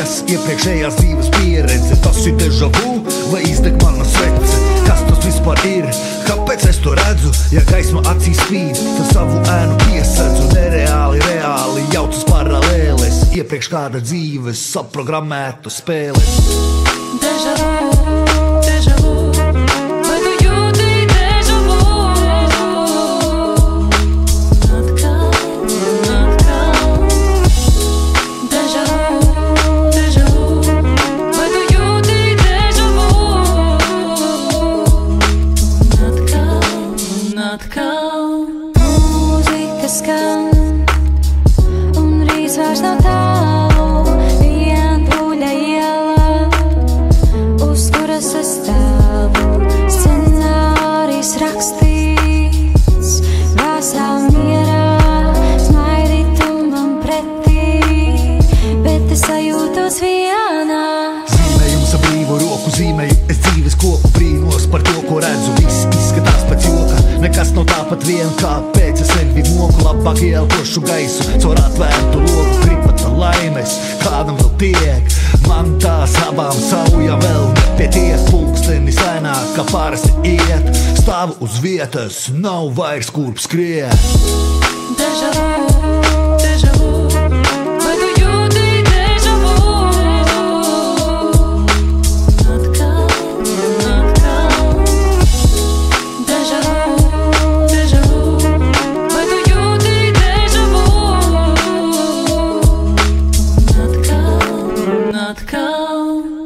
kas iepriekšējās dzīves pieredze. Tas ir deja vu vai izdeg mana svece? Kas tas vispār ir? Kāpēc es to redzu? Ja gaisma acīs spīd, tad savu ēnu piesedzu. Nereāli, reāli jaucas paralēles, iepriekš kāda dzīves saprogrammētu spēles. Deja vu, deja vu. Vai tu jūti deja vu? Atkal, atkal. Deja vu, deja vu. Vai tu jūti deja vu? Atkal. Mūzika skan, un rīts vairs nav tālu. Vienpūļa iela, uz kuras es stāvu. Scenārijs rakstīts, vēsā mierā. Smaidi tu man pretī, bet es sajūtos vienā. Zīmējums ar brīvo roku zīmēju, es dzīves koku brīnos par to, ko redzu. Viss izskatās pēc joka, nekas nav tāpat vien, kāpēc es sevi moku. Labāk ieelpošu gaisu, caur atvērtu loku, gribata laimes, kādam vēl tiek. Man tās abām saujām vēl nepietiek. Pulkstenis lēnāk, kā parasti iet. Stāvu uz vietas, nav vairs kurp skriet. Deja vu, deja vu. Vai tu jūti deja vu? Atkal, atkal. Deja vu, deja vu. Vai tu jūti deja vu? Atkal, atkal.